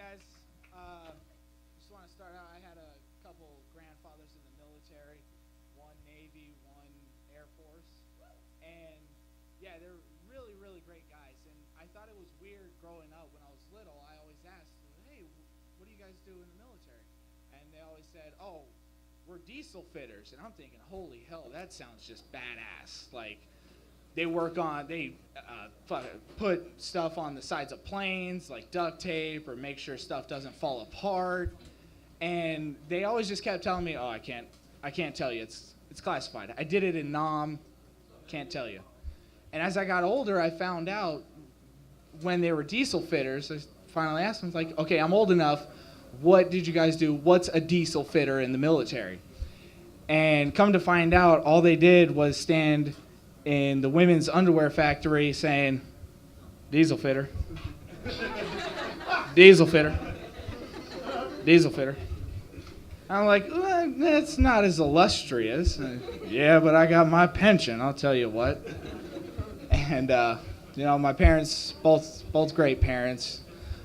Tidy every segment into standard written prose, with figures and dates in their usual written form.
guys. Just want to start out. I had a couple grandfathers in the military, one Navy, one Air Force, and yeah, they're really, really great guys. And I thought it was weird growing up when I was little. I always asked, "Hey, what do you guys do in the military?" And they always said, "Oh, we're diesel fitters." And I'm thinking, "Holy hell, that sounds just badass!" Like put stuff on the sides of planes like duct tape or make sure stuff doesn't fall apart. And they always just kept telling me, "Oh, I can't tell you, it's classified. I did it in Nam, can't tell you." And as I got older, I found out when they were diesel fitters, I finally asked them, like, "Okay, I'm old enough, what did you guys do? What's a diesel fitter in the military?" And come to find out, all they did was stand in the women's underwear factory saying, "Diesel fitter, diesel fitter, diesel fitter." I'm like, well, that's not as illustrious. Yeah, but I got my pension, I'll tell you what. And, my parents, both great parents.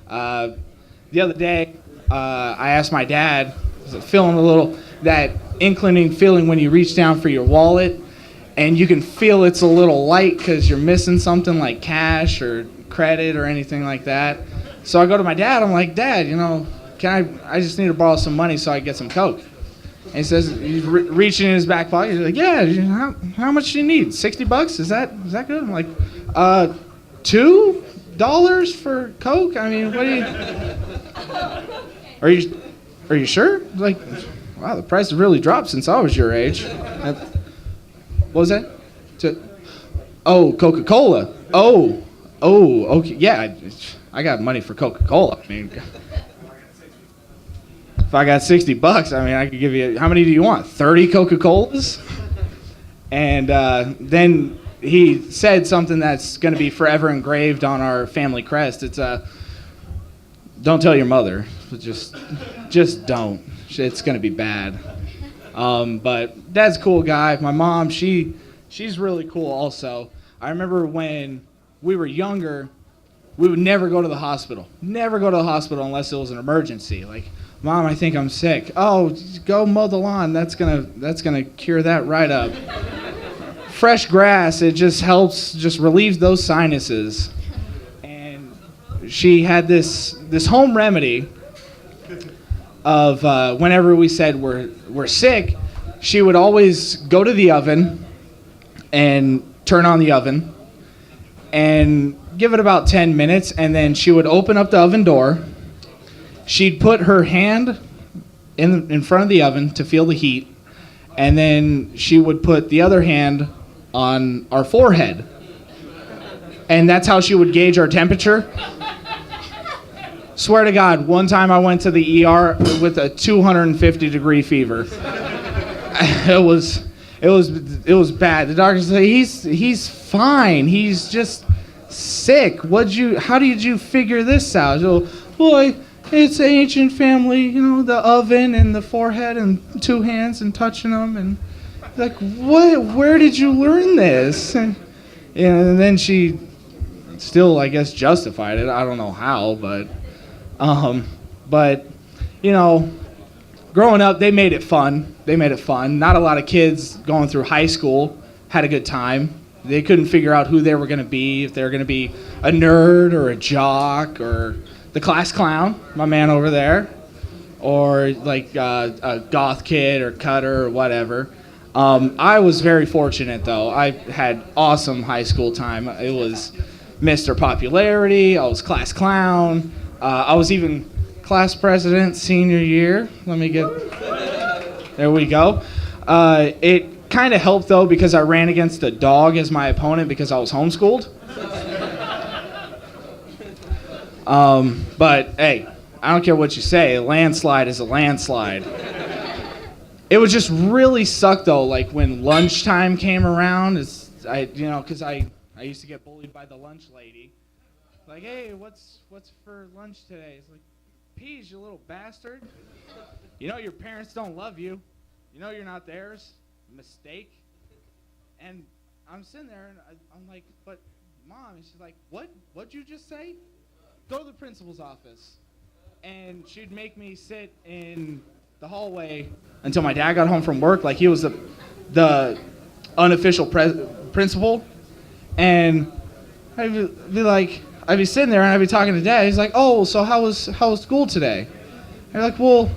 The other day, I asked my dad, feeling a little, that inclining feeling when you reach down for your wallet, and you can feel it's a little light because you're missing something like cash or credit or anything like that. So I go to my dad. I'm like, "Dad, I just need to borrow some money so I can get some Coke." And he says, he's reaching in his back pocket. He's like, "Yeah, how much do you need? $60? Is that good?" I'm like, $2 for Coke? I mean, what do you, are you sure? Like, wow, the price has really dropped since I was your age. What was that? Coca-Cola. Oh, okay. Yeah, I got money for Coca-Cola. I mean, if I got $60, I mean, I could give you, how many do you want? 30 Coca-Colas? And then he said something that's going to be forever engraved on our family crest. It's don't tell your mother. Just don't. It's going to be bad. But Dad's a cool guy. My mom, she's really cool also. I remember when we were younger, we would never go to the hospital. Never go to the hospital unless it was an emergency. Like, "Mom, I think I'm sick." "Oh, just go mow the lawn. That's gonna cure that right up." Fresh grass, it just helps, just relieves those sinuses. And she had this home remedy of whenever we said we're sick, she would always go to the oven and turn on the oven and give it about 10 minutes, and then she would open up the oven door. She'd put her hand in front of the oven to feel the heat, and then she would put the other hand on our forehead. And that's how she would gauge our temperature. Swear to God, one time I went to the ER with a 250-degree fever. It was bad. The doctor said, he's fine. He's just sick. How did you figure this out? So, "Boy, it's ancient family, the oven and the forehead and two hands and touching them." And like, "What? Where did you learn this?" And then she still, I guess, justified it. I don't know how, but growing up, they made it fun. Not a lot of kids going through high school had a good time. They couldn't figure out who they were going to be, if they were going to be a nerd or a jock or the class clown, my man over there, or like a goth kid or cutter or whatever. I was very fortunate, though. I had awesome high school time. It was Mr. Popularity. I was class clown. I was even class president senior year. There we go. It kind of helped, though, because I ran against a dog as my opponent because I was homeschooled. But, hey, I don't care what you say. A landslide is a landslide. It would just really suck, though, like when lunchtime came around. Because I used to get bullied by the lunch lady. Like, "Hey, what's for lunch today?" It's like, "Peas, you little bastard. Your parents don't love you. You're not theirs. Mistake." And I'm sitting there and I'm like, "But Mom," and she's like, What'd you just say? Go to the principal's office." and she'd make me sit in the hallway until my dad got home from work. Like he was the unofficial principal, and I'd be sitting there and I'd be talking to Dad. He's like, "Oh, so how was school today?" And you're like, "Well,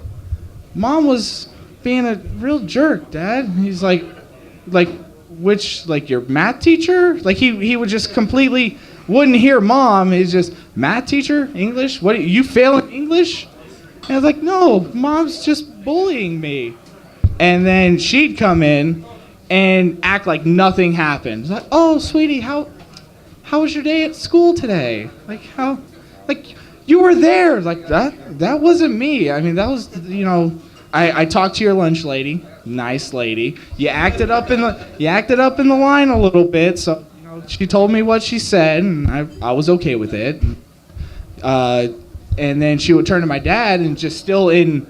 Mom was being a real jerk, Dad." And he's like, which, like, your math teacher? Like he would just completely wouldn't hear Mom. He's just, math teacher, English. What, you failing English? And I was like, "No, Mom's just bullying me." And then she'd come in and act like nothing happened. It's like, "Oh, sweetie, how was your day at school today? Like you were there." Like that wasn't me. I mean, that was, I talked to your lunch lady, nice lady. You acted up in the line a little bit, so she told me what she said, and I was okay with it. And then she would turn to my dad and just still in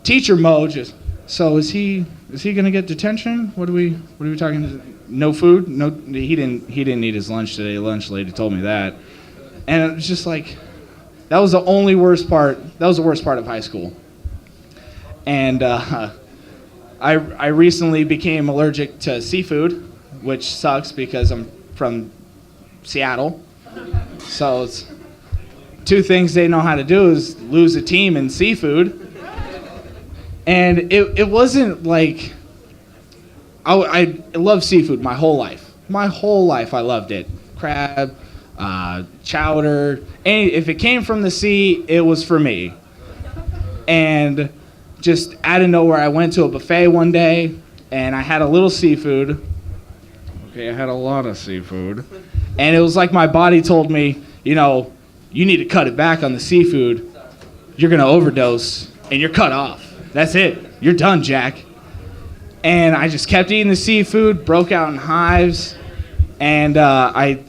teacher mode, just, "So is he gonna get detention? What are we talking? No food? No, he didn't eat his lunch today. Lunch lady told me that." And it was just like, that was the worst part of high school. And I recently became allergic to seafood, which sucks because I'm from Seattle. So it's two things they know how to do is lose a team in seafood. And it wasn't like, I love seafood my whole life. My whole life I loved it. Crab, chowder, if it came from the sea, it was for me. And just out of nowhere, I went to a buffet one day, and I had a little seafood. Okay, I had a lot of seafood. And it was like my body told me, you need to cut it back on the seafood. You're going to overdose, and you're cut off. That's it. You're done, Jack. And I just kept eating the seafood, broke out in hives, and I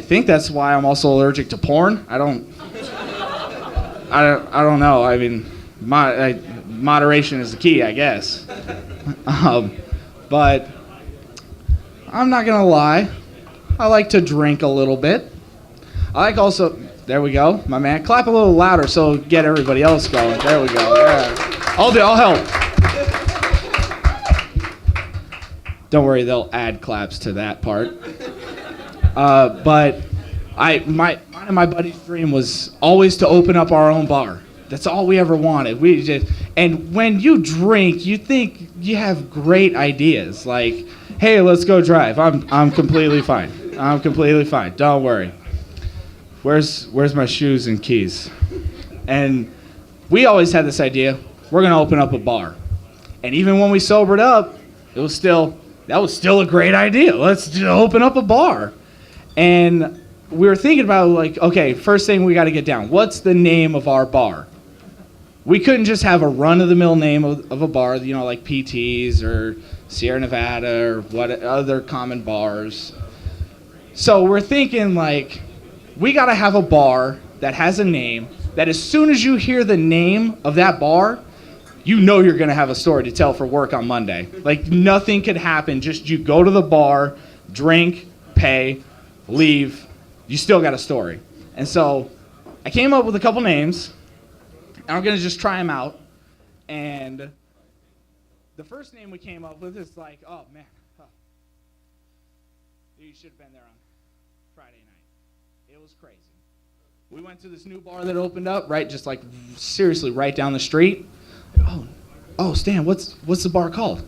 think that's why I'm also allergic to porn. I don't know. I mean, moderation is the key, I guess. But I'm not gonna lie. I like to drink a little bit. I like also. There we go, my man. Clap a little louder so get everybody else going. There we go. Yeah. I'll help. Don't worry, they'll add claps to that part. But mine and my buddy's dream was always to open up our own bar. That's all we ever wanted. And when you drink, you think you have great ideas. Like, "Hey, let's go drive. I'm completely fine. Don't worry. Where's my shoes and keys?" And we always had this idea, we're gonna open up a bar. And even when we sobered up, that was still a great idea. Let's just open up a bar. And we were thinking about, like, okay, first thing we got to get down. What's the name of our bar? We couldn't just have a run-of-the-mill name of a bar, like PT's or Sierra Nevada or what other common bars. So we're thinking, like, we got to have a bar that has a name that as soon as you hear the name of that bar, you're going to have a story to tell for work on Monday. Like, nothing could happen. Just you go to the bar, drink, pay, leave. You still got a story. And so I came up with a couple names, and I'm going to just try them out. And the first name we came up with is like, oh, man. You should have been there on Friday night. It was crazy. We went to this new bar that opened up, right, just like seriously right down the street. Oh, Stan, what's the bar called?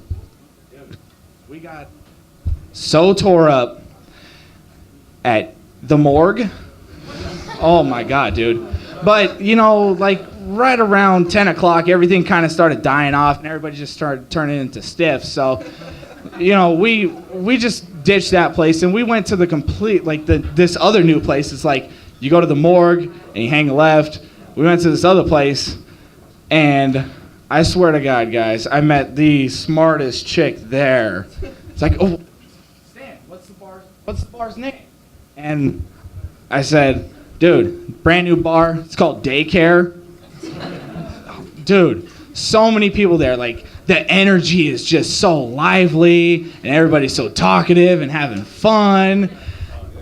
We got so tore up at the morgue. Oh my God, dude. But, like right around 10 o'clock, everything kind of started dying off and everybody just started turning into stiffs. So, we just ditched that place and we went to the complete, like this other new place. It's like you go to the morgue and you hang left. We went to this other place and I swear to God, guys, I met the smartest chick there. It's like, "Oh, Stan, what's the bar's name?" And I said, "Dude, brand new bar. It's called Daycare." Dude, so many people there. Like, the energy is just so lively, and everybody's so talkative and having fun.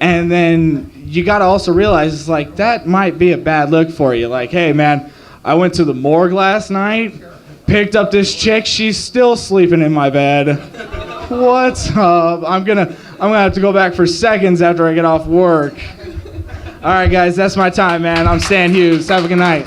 And then you got to also realize it's like that might be a bad look for you. Like, hey man, I went to the morgue last night, picked up this chick, she's still sleeping in my bed. What's up? I'm gonna have to go back for seconds after I get off work. All right, guys, that's my time, man. I'm Stan Hughes. Have a good night.